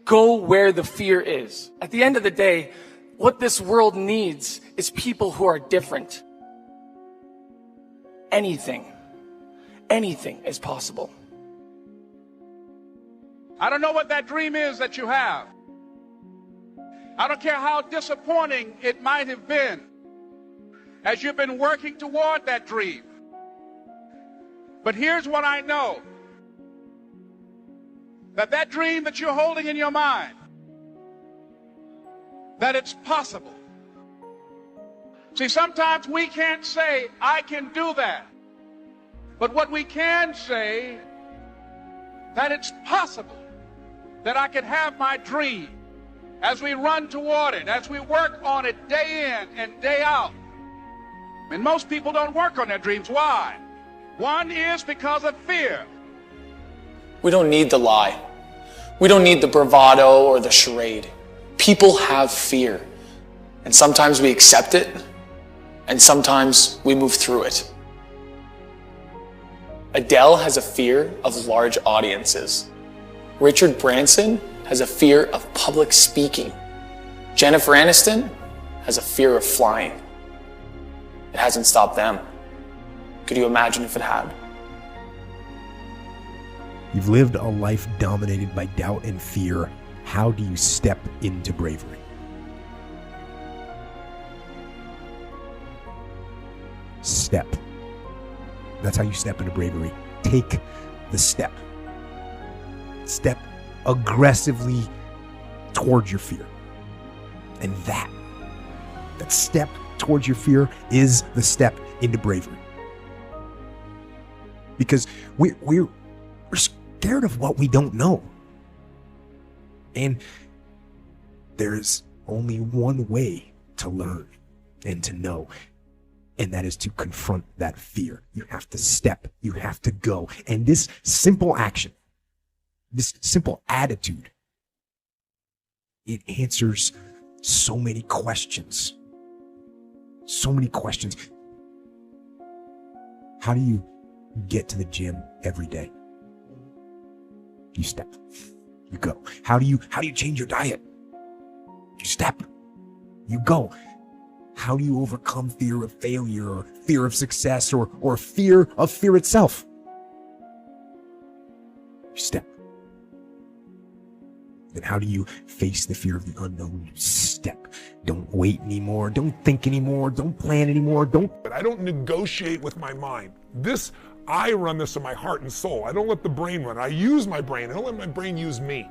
Go where the fear is. At the end of the day, what this world needs is people who are different. Anything is possible. I don't know what that dream is that you have. I don't care how disappointing it might have been as you've been working toward that dream. But here's what I know. That dream that you're holding in your mind, that it's possible. See, sometimes we can't say, I can do that. But what we can say, that it's possible that I can have my dream as we run toward it, as we work on it day in and day out. And most people don't work on their dreams. Why? One is because of fear. We don't need the lie. We don't need the bravado or the charade. People have fear. And sometimes we accept it, and sometimes we move through it. Adele has a fear of large audiences. Richard Branson has a fear of public speaking. Jennifer Aniston has a fear of flying. It hasn't stopped them. Could you imagine if it had? You've lived a life dominated by doubt and fear. How do you step into bravery? Step. That's how you step into bravery. Take the step. Step aggressively towards your fear. And that step towards your fear is the step into bravery. Because we're scared of what we don't know. And there's only one way to learn and to know, and that is to confront that fear. You have to step, you have to go. And this simple action, this simple attitude, it answers so many questions. So many questions. How do you get to the gym every day? You step. You go. How do you change your diet? You step. You go. How do you overcome fear of failure or fear of success or fear of fear itself? You step. Then how do you face the fear of the unknown? You step. Don't wait anymore. Don't think anymore. Don't plan anymore. But I don't negotiate with my mind. I run this in my heart and soul. I don't let the brain run. I use my brain. I don't let my brain use me.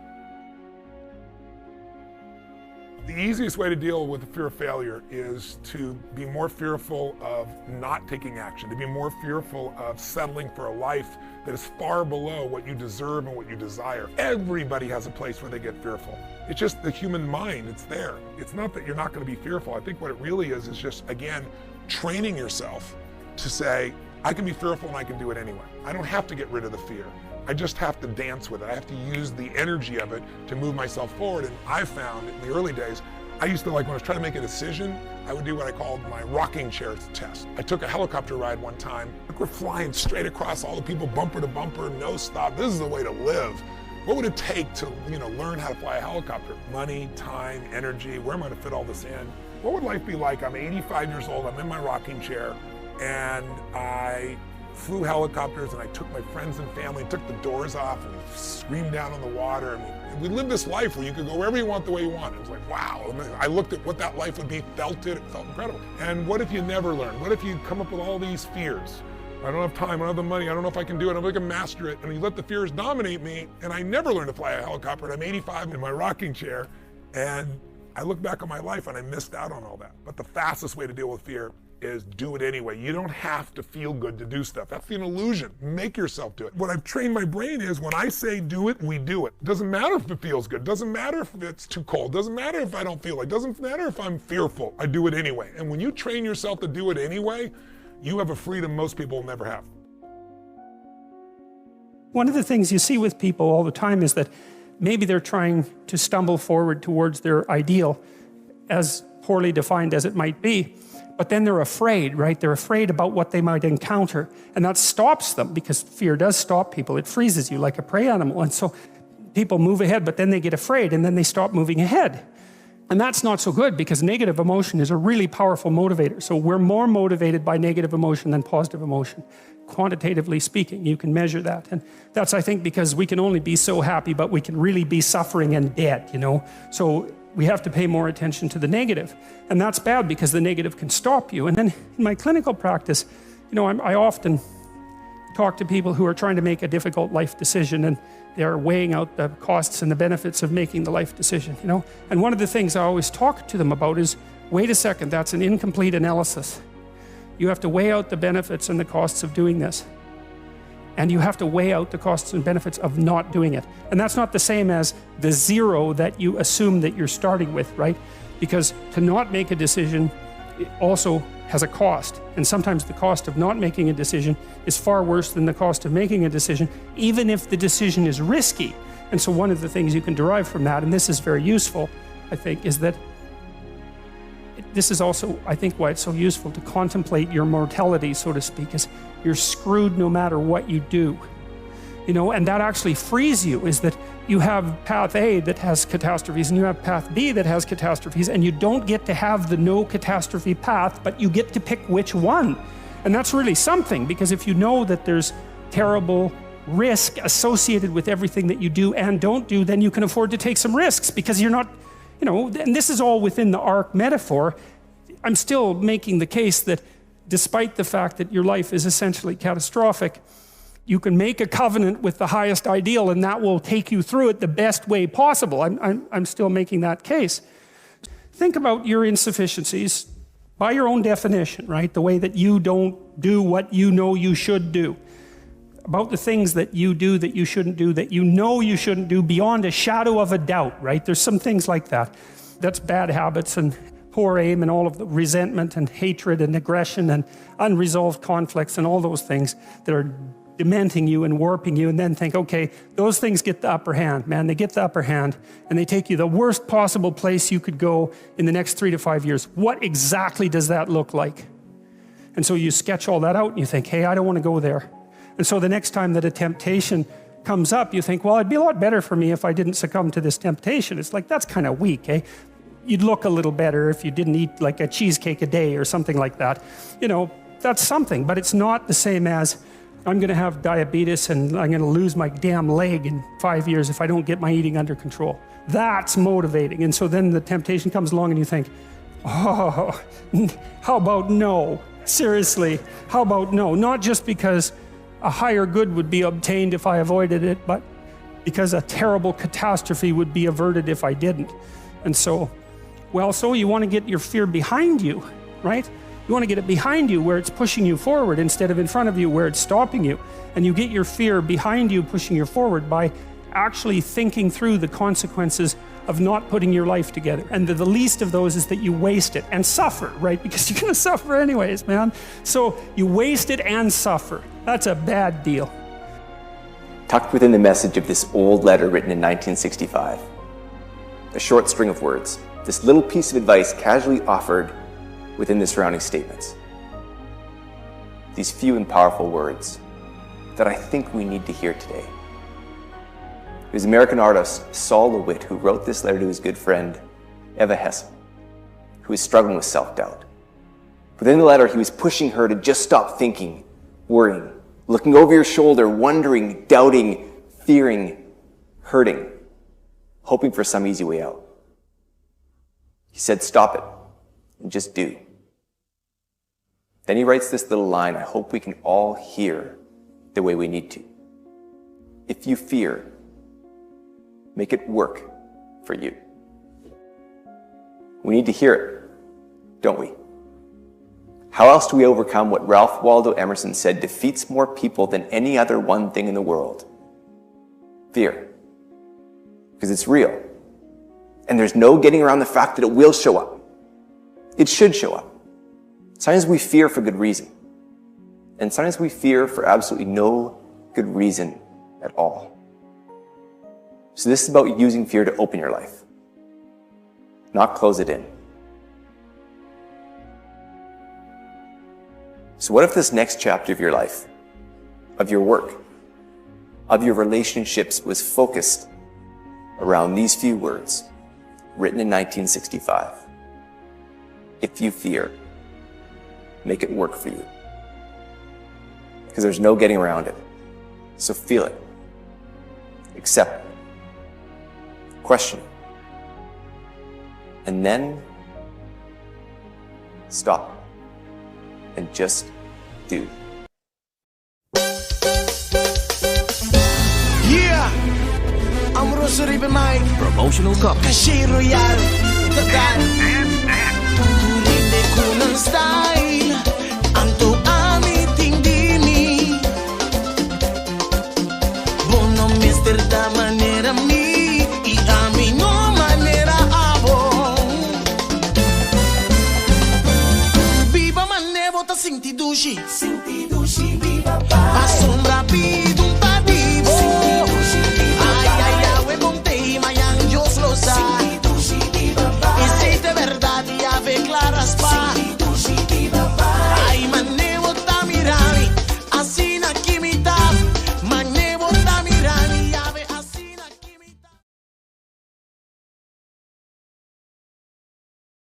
The easiest way to deal with the fear of failure is to be more fearful of not taking action, to be more fearful of settling for a life that is far below what you deserve and what you desire. Everybody has a place where they get fearful. It's just the human mind, it's there. It's not that you're not going to be fearful. I think what it really is just, again, training yourself to say, I can be fearful and I can do it anyway. I don't have to get rid of the fear. I just have to dance with it. I have to use the energy of it to move myself forward. And I found in the early days, I used to, when I was trying to make a decision, I would do what I called my rocking chair test. I took a helicopter ride one time. We're flying straight across all the people, bumper to bumper, no stop. This is the way to live. What would it take to, learn how to fly a helicopter? Money, time, energy, where am I going to fit all this in? What would life be like? I'm 85 years old, I'm in my rocking chair, and I flew helicopters, and I took my friends and family, took the doors off, and we screamed down on the water. And we lived this life where you could go wherever you want the way you want. It was like, wow. I looked at what that life would be, felt it felt incredible. And what if you never learn? What if you come up with all these fears? I don't have time, I don't have the money, I don't know if I can do it, I don't know if I can master it. And you let the fears dominate me, and I never learned to fly a helicopter, and I'm 85 in my rocking chair, and I look back on my life and I missed out on all that. But the fastest way to deal with fear is do it anyway. You don't have to feel good to do stuff. That's an illusion. Make yourself do it. What I've trained my brain is when I say do it, we do it. Doesn't matter if it feels good. Doesn't matter if it's too cold. Doesn't matter if I don't feel like. Doesn't matter if I'm fearful. I do it anyway. And when you train yourself to do it anyway, you have a freedom most people will never have. One of the things you see with people all the time is that maybe they're trying to stumble forward towards their ideal, as poorly defined as it might be. But then they're afraid, right? They're afraid about what they might encounter. And that stops them, because fear does stop people. It freezes you like a prey animal. And so people move ahead, but then they get afraid and then they stop moving ahead. And that's not so good because negative emotion is a really powerful motivator. So we're more motivated by negative emotion than positive emotion. Quantitatively speaking, you can measure that. And that's, I think, because we can only be so happy, but we can really be suffering and dead, you know? So we have to pay more attention to the negative. And that's bad because the negative can stop you. And then in my clinical practice, you know, I often talk to people who are trying to make a difficult life decision, and they're weighing out the costs and the benefits of making the life decision, you know? And one of the things I always talk to them about is, wait a second, that's an incomplete analysis. You have to weigh out the benefits and the costs of doing this. And you have to weigh out the costs and benefits of not doing it. And that's not the same as the zero that you assume that you're starting with, right? Because to not make a decision also has a cost. And sometimes the cost of not making a decision is far worse than the cost of making a decision, even if the decision is risky. And so one of the things you can derive from that, and this is very useful, I think, is that this is also, I think, why it's so useful to contemplate your mortality, so to speak, is you're screwed no matter what you do. You know, and that actually frees you, is that you have path A that has catastrophes and you have path B that has catastrophes, and you don't get to have the no catastrophe path, but you get to pick which one. And that's really something, because if you know that there's terrible risk associated with everything that you do and don't do, then you can afford to take some risks, because you're not, you know, and this is all within the arc metaphor. I'm still making the case that despite the fact that your life is essentially catastrophic, you can make a covenant with the highest ideal, and that will take you through it the best way possible. I'm still making that case. Think about your insufficiencies by your own definition, right? The way that you don't do what you know you should do. About the things that you do that you shouldn't do, that you know you shouldn't do beyond a shadow of a doubt, right? There's some things like that. That's bad habits and poor aim and all of the resentment and hatred and aggression and unresolved conflicts and all those things that are dementing you and warping you, and then think, okay, those things get the upper hand, man. They get the upper hand, and they take you the worst possible place you could go in the next 3 to 5 years. What exactly does that look like? And so you sketch all that out and you think, hey, I don't want to go there. And so the next time that a temptation comes up, you think, well, it'd be a lot better for me if I didn't succumb to this temptation. It's like, that's kind of weak, eh? You'd look a little better if you didn't eat like a cheesecake a day or something like that. You know, that's something, but it's not the same as, I'm going to have diabetes and I'm going to lose my damn leg in 5 years if I don't get my eating under control. That's motivating. And so then the temptation comes along and you think, oh, how about no? Seriously, how about no? Not just because a higher good would be obtained if I avoided it, but because a terrible catastrophe would be averted if I didn't. And so, well, so you want to get your fear behind you, right? You want to get it behind you where it's pushing you forward instead of in front of you where it's stopping you. And you get your fear behind you pushing you forward by actually thinking through the consequences of not putting your life together. And the least of those is that you waste it and suffer, right? Because you're going to suffer anyways, man. So you waste it and suffer. That's a bad deal. Tucked within the message of this old letter written in 1965, a short string of words, this little piece of advice casually offered within the surrounding statements. These few and powerful words that I think we need to hear today. It was American artist Saul LeWitt who wrote this letter to his good friend Eva Hessel, who was struggling with self-doubt. Within the letter, he was pushing her to just stop thinking, worrying, looking over your shoulder, wondering, doubting, fearing, hurting, hoping for some easy way out. He said, stop it and just do. Then he writes this little line I hope we can all hear the way we need to. If you fear, make it work for you. We need to hear it, don't we? How else do we overcome what Ralph Waldo Emerson said defeats more people than any other one thing in the world? Fear. Because it's real. And there's no getting around the fact that it will show up. It should show up. Sometimes we fear for good reason. And sometimes we fear for absolutely no good reason at all. So this is about using fear to open your life, not close it in. So what if this next chapter of your life, of your work, of your relationships was focused around these few words, written in 1965. If you fear, make it work for you. Because there's no getting around it. So feel it. Accept it. Question it. And then stop. And just do. Yeah! I'm Rosary Bemay. Promotional cup. Cashier Royal. Tagal. Turinde ko ng style. Anto amit hindi ni. Bono mister da manera mi. I no manera abo. Viva manevo ta sinti dushi. Sinti dushi.